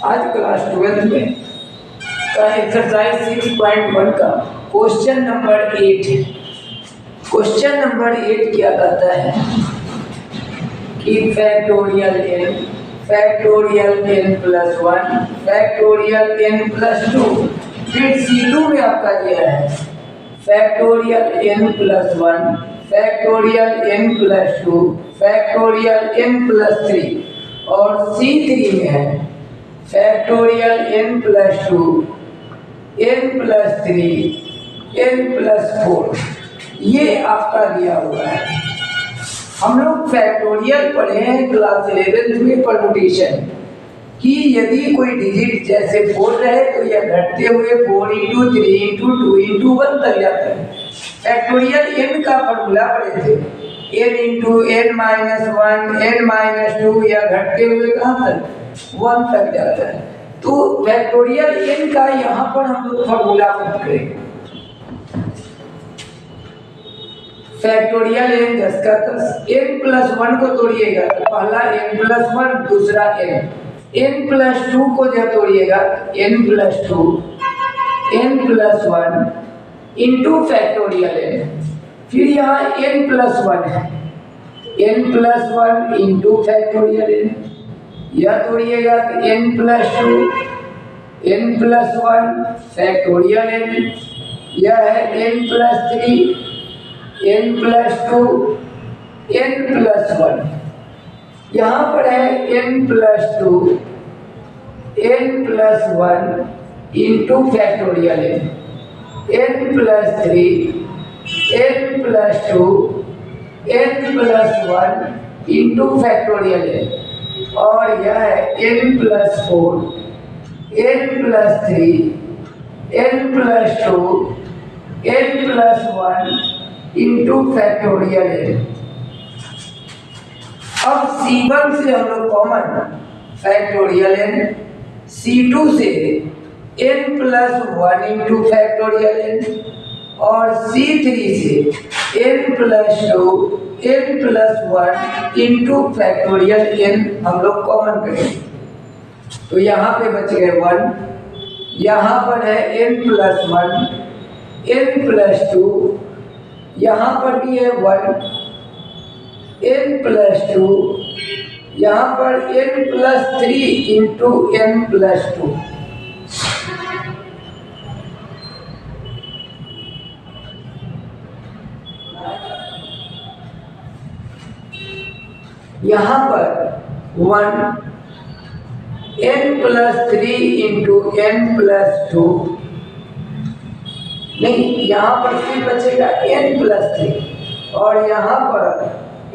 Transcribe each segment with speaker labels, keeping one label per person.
Speaker 1: आज क्लास 12 में का एक्सरसाइज 6.1 का क्वेश्चन नंबर 8 है। क्वेश्चन नंबर 8 क्या कहता है कि factorial n plus 1 factorial n plus 2, फिर C2 में आपका दिया है factorial n plus 1 factorial n plus 2 factorial n plus 3 और C3 में है factorial n plus 2 n plus 3 n plus 4। ये आपका दिया हुआ है। हम लोग फैक्टोरियल पढ़े हैं क्लास 11 में परमुटेशन कि यदि कोई डिजिट जैसे 4 रहे तो यह घटते हुए 4 × 3 × 2 × 1 तक जाता है। फैक्टोरियल n का फॉर्मूला पढ़े थे n × n-1 n-2, या घटते हुए कहाँ तक 1 तक जाता है। तो फैक्टोरियल n का यहाँ पर हम लोग फॉर्मूला पुट करेंगे। फैक्टोरियल n 10 का 10 n प्लस 1 को तोड़िएगा तो पहला n प्लस 1 दूसरा n प्लस 2 को जब तोड़िएगा n plus 2 n plus 1 into factorial n, फिर यहाँ n प्लस 1 है n plus 1 into factorial n, यह तोड़िएगा तो n plus 2 n plus 1 factorial n, यह है n plus 3 n plus 2 n plus 1, यहाँ पर है n plus 2 n plus 1 into factorial n plus 3 n plus 2 n plus 1 into factorial n, और यह है n plus 4 n plus 3 n plus 2 n plus 1 into factorial n। अब C1 से हम लोग कॉमन फैक्टोरियल n, C2 से n plus 1 into factorial n, और C3 से n plus 2 n plus 1 into factorial n हम लोग कॉमन करेंगे। तो यहाँ पे बच गए 1, यहाँ पर है n प्लस 1 n प्लस 2, यहाँ पर भी है 1 n प्लस 2, यहाँ पर n plus 3 into n plus 2। यहाँ पर 1 n plus 3 into n plus 2, नहीं, यहाँ पर फिर बचेगा n प्लस 3, और यहाँ पर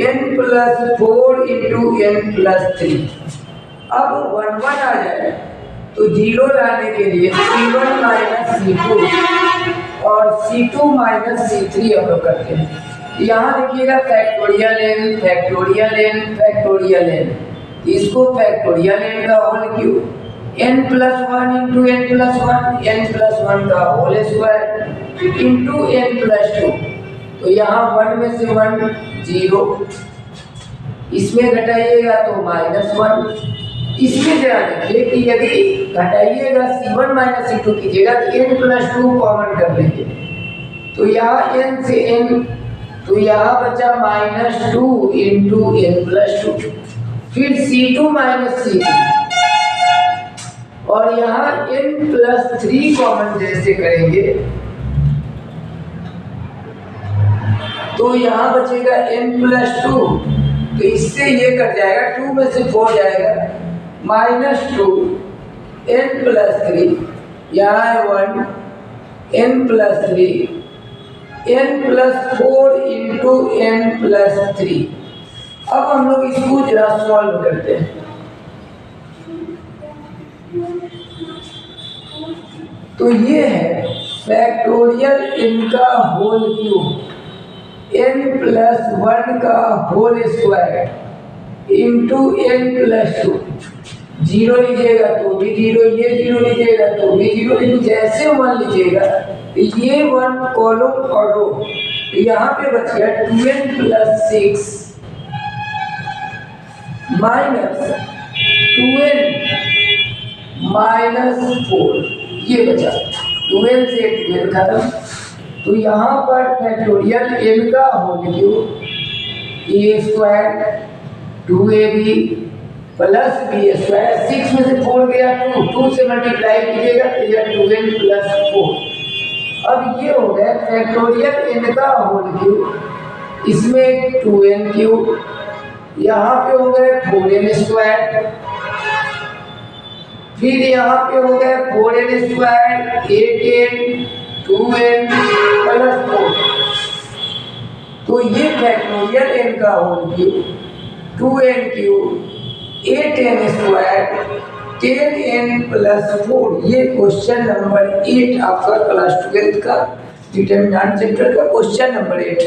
Speaker 1: n plus 4 into n plus 3। अब 1 1 आ जाए तो 0 लाने के लिए C1 माइनस C2 और C2 माइनस C3 हम लोग करते हैं। यहाँ देखिएगा factorial n factorial n factorial n, इसको फैक्टोरियल n का whole cube n plus 1 into n plus 1 n plus 1 का whole square into n plus 2। तो यहाँ 1 में से 1 0, इसमें घटाइएगा तो माइनस 1। इसमें जरा देखिए कि यदि घटाइएगा C1 माइनस C2 कीजिएगा तो n प्लस 2 कॉमन कर लेंगे, तो यहाँ n से n, तो यहाँ बचा माइनस 2 इंटू n प्लस 2, फिर C2 माइनस C3, और यहाँ n प्लस 3 कॉमन जैसे करेंगे तो यहाँ बचेगा n प्लस 2, तो इससे ये कट जाएगा, 2 में से 4 जाएगा, माइनस 2 n प्लस 3, यहाँ है 1 n plus 3 n plus 4 into n plus 3। अब हम लोग इसको जरा सॉल्व करते हैं। तो ये है फैक्टोरियल n का होल क्यूब n प्लस 1 का whole square into n plus 2। 0 लीजिएगा तो भी 0, ये 0 लीजिएगा तो भी 0, लेकिन जैसे 1 लीजिएगा तो ये 1 कॉलम और रो, तो यहाँ पे बच गया 2n प्लस 6 माइनस 2n -4 ये बचा। 12 से 12 खत्म। तो यहाँ पर फैक्टोरियल n का whole cube a² 2ab plus b²। 6 में से 4 गया 2 से मल्टीप्लाई कीजिएगा तो यह 12 + 4। अब ये हो गया फैक्टोरियल n का होल क्यूब, इसमें 2n³, यहाँ पे हो गए 4n², फिर यहाँ पे हो गए 4n², 8n, 2n + 4। तो ये फैक्टोरियल n का whole cube 2n³, 8n², 10n + 4। ये क्वेश्चन नंबर 8 आपका क्लास 12 का डिटरमिनेंट चैप्टर का क्वेश्चन नंबर 8।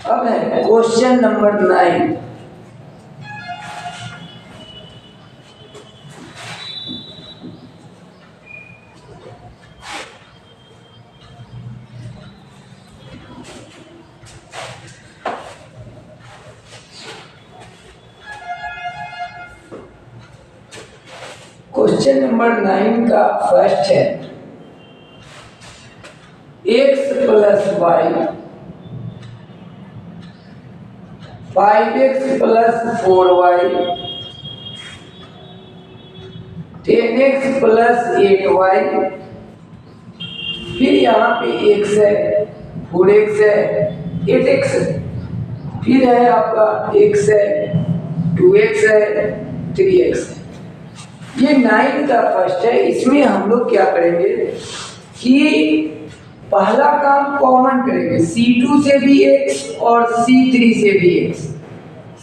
Speaker 1: अब है क्वेश्चन नंबर 9। क्वेश्चन नंबर 9 का फर्स्ट है x + y 5x + 4y 10x + 8y। फिर यहाँ पे x है, 4x है, 8x है, फिर है आपका x है, 2x है, 3x है। ये 9 का फर्स्ट है। इसमें हम लोग क्या करेंगे कि पहला काम कॉमन करेंगे, C2 से भी x और C3 से भी x।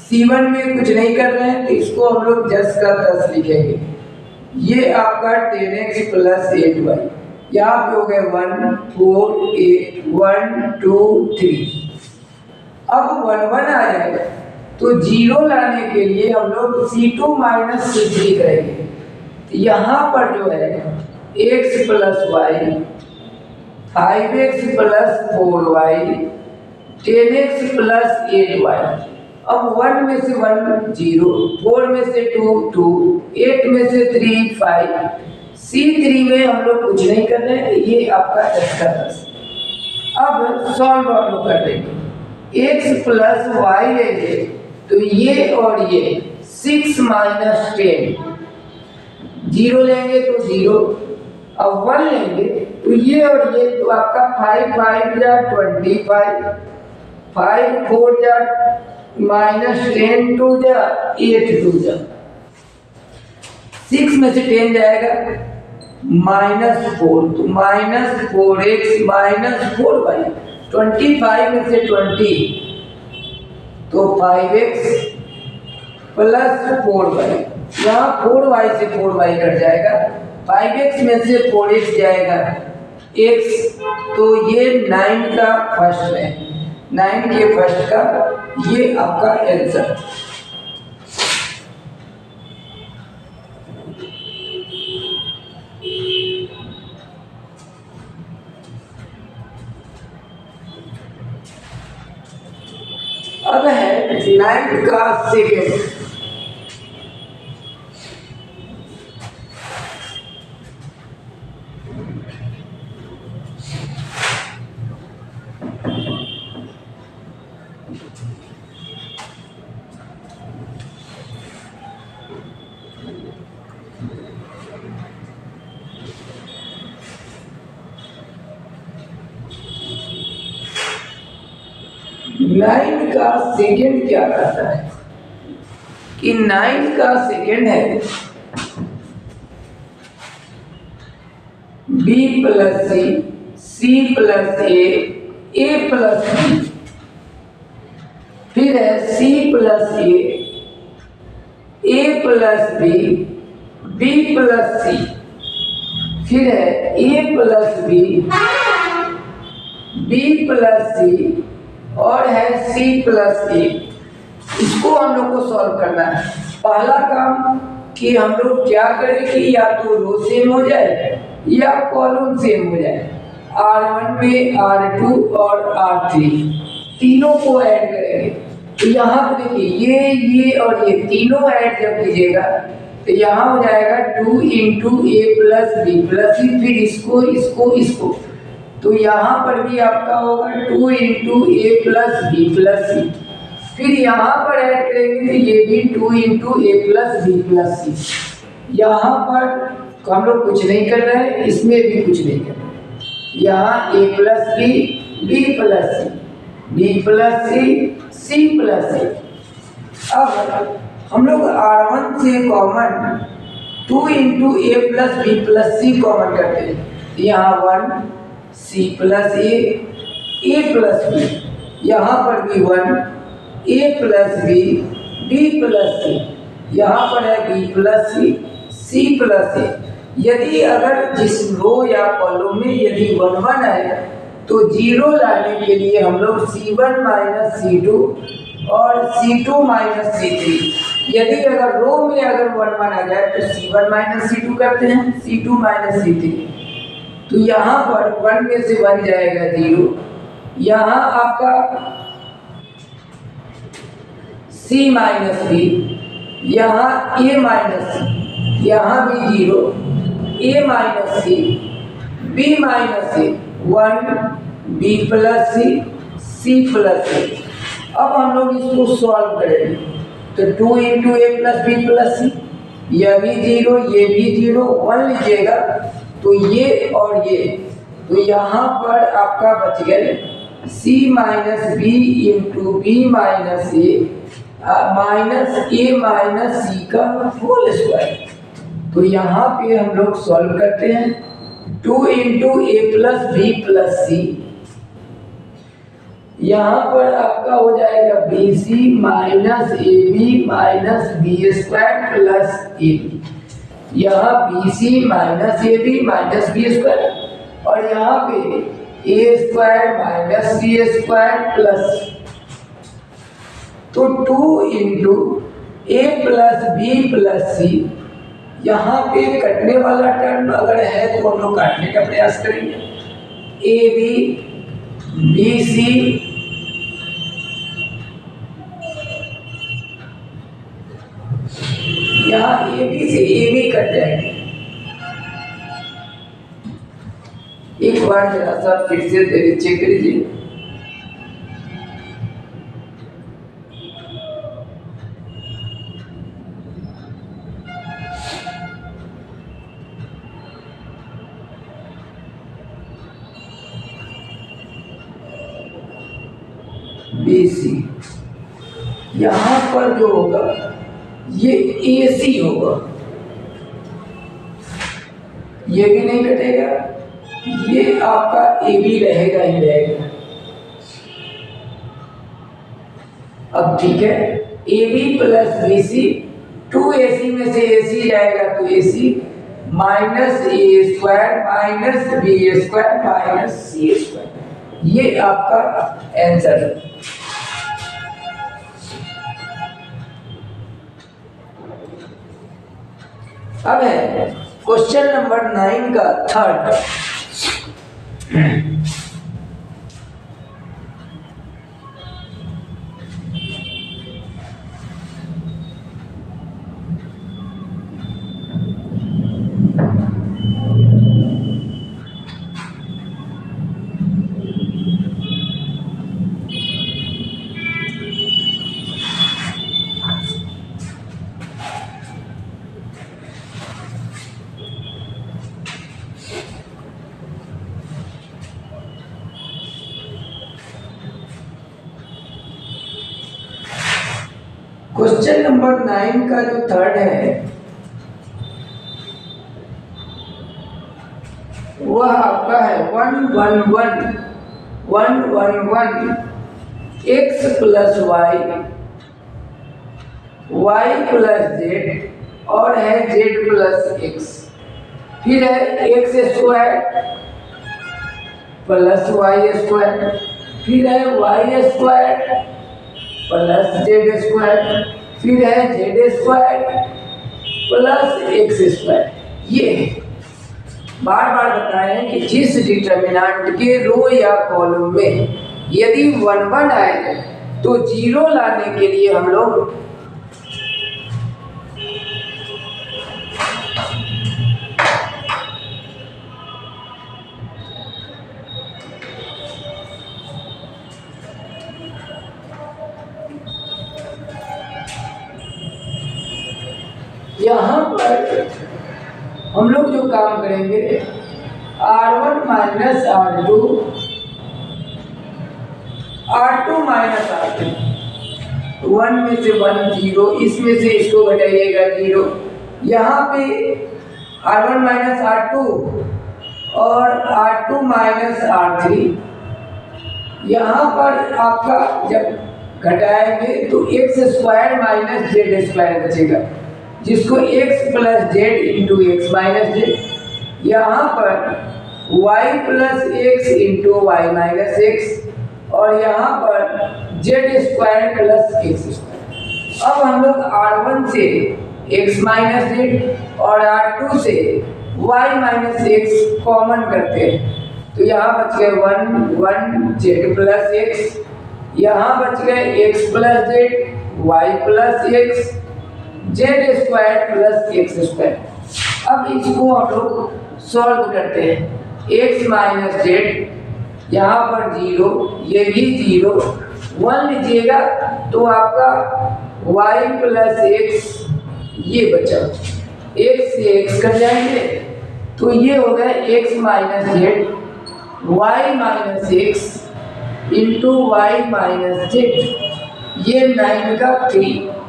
Speaker 1: C1 में कुछ नहीं कर रहे हैं तो इसको हम लोग 10 का 10 लिखेंगे। ये आपका 10x + 8y, यहाँ पे हो गए 1 4 8 1 2 3। अब 1 1 आ जाएगा तो 0 लाने के लिए हम लोग C2 - C3 करेंगे। यहाँ पर जो है x + y 5x + 4y 10x + 8y। अब 1 में से 1 0, 4 में से 2 2, 8 में से 3 5, C3 में हम लोग कुछ नहीं कर रहे हैं। ये आपका 10 का 10। अब सॉल्व हम लोग कर देंगे, x + y लेंगे तो ये और ये 6 - 10, 0 लेंगे तो 0, अब 1 लेंगे तो ये और ये तो आपका 5 5 जा 25, 5 4 जा -10 2 जा 8 2 जा। 6 में से 10 जाएगा -4 तो -4x -4y। 25 में से 20 तो 5x + 4y। यहाँ 4y से 4y कट जाएगा, 5x में से 4x जाएगा x। तो ये 9 का फर्स्ट है, 9 के फर्स्ट का ये आपका आंसर। अब है 9 का सेकेंड। नाइन का सेकेंड क्या करता है कि 9 का सेकेंड है बी प्लस सी प्लस ए प्लस बी, फिर है सी प्लस ए प्लस बी प्लस सी, फिर है ए प्लस बी प्लस सी, और है सी प्लस ए। इसको हम लोग को सॉल्व करना है। पहला काम कि हम लोग क्या करें कि या तो रो सेम हो जाए या कॉलम सेम हो जाए। R1 में R2 और R3 तीनों को ऐड करेंगे। तो यहाँ पे देखिए ये और ये तीनों ऐड जब कीजिएगा तो यहाँ हो जाएगा 2 into a plus b plus सी, फिर इसको तो यहाँ पर भी आपका होगा 2 into a plus b plus सी, फिर यहाँ पर ऐड करेंगे तो ये भी 2 into a plus b plus c. यहाँ पर हम लोग कुछ नहीं कर रहे हैं, इसमें भी कुछ नहीं कर रहे हैं। यहाँ ए प्लस बी प्लस सी, B plus C plus c. अब हम लोग R1 से common 2 into a plus b plus C common करते हैं। यहाँ 1 सी प्लस ए प्लस बी, यहाँ पर भी 1 ए प्लस बी प्लस सी, यहाँ पर है बी प्लस सी प्लस ए। यदि अगर जिस रो या कॉलम में यदि 1 1 है तो 0 लाने के लिए हम लोग C1 माइनस C2 और C2 माइनस C3। यदि अगर रो में अगर 1 1 आ जाए तो C1 माइनस C2 करते हैं, C2 माइनस C3। तो यहाँ पर 1 में से 1 जाएगा 0, यहाँ आपका C माइनस बी, यहाँ A माइनस सी, यहाँ भी 0, A minus c, B minus c, 1 B plus C plus c. अब हम लोग इसको सॉल्व करेंगे तो 2 into a plus b plus c, यह भी 0 ये भी 0, 1 लीजिएगा तो ये और ये, तो यहाँ पर आपका बच गए C minus b into b minus a minus c का होल स्क्वायर। तो यहाँ पे हम लोग सॉल्व करते हैं 2 into a plus b plus c, यहाँ पर आपका हो जाएगा b c minus a b minus b square plus a b, यहाँ b c minus a b minus b square, और यहाँ पे a square minus c square plus, तो 2 into a plus b plus c. यहाँ पे कटने वाला term अगर है तो हम लोग काटने का प्रयास करेंगे। ए बी सी यहाँ ए बी से ए बी कट जाएंगे। एक बार जरा सा फिर से चेक कीजिए। BC यहाँ पर जो होगा ये AC होगा, ये भी नहीं कटेगा, ये आपका AB रहेगा ही रहेगा। अब ठीक है, AB प्लस BC, 2AC में से AC जाएगा तो AC minus a square minus b square minus c square, ये आपका आंसर है। अब है क्वेश्चन नंबर 9 का थर्ड। क्वेश्चन नंबर 9 का जो थर्ड है वह आपका है 1 x plus y plus z और है z प्लस x। फिर है x square plus y square, फिर है y square plus z square, फिर है z square plus x square. ये बार बार बताएं कि जिस डिटर्मिनेंट के रो या कॉलम में यदि 1 1 आए तो 0 लाने के लिए हम लोग यहाँ पर हम लोग जो काम करेंगे R1 minus R2 minus R2, 1 में से 1 0, इसमें से इसको घटाइएगा 0। यहाँ पे R1 माइनस R2 और R2 माइनस R3, यहाँ पर आपका जब घटाएंगे तो x square minus z square बचेगा, जिसको x plus z into x minus z. यहाँ पर y plus x into y minus x और यहाँ पर z square plus x square. अब हम लोग R1 से x माइनस जेड और R2 से y माइनस एक्स कॉमन करते हैं, तो यहाँ बच गए 1 जेड प्लस एक्स, यहाँ बच गए x plus Z y plus x Z square plus x square. अब इसको हम लोग सॉल्व करते हैं। x माइनस जेड, यहाँ पर 0, ये भी 0, 1 लीजिएगा तो आपका y प्लस एक्स ये बचा, x से x कर जाएंगे तो ये हो गया x minus z y minus x into y minus z, ये 9 का 3।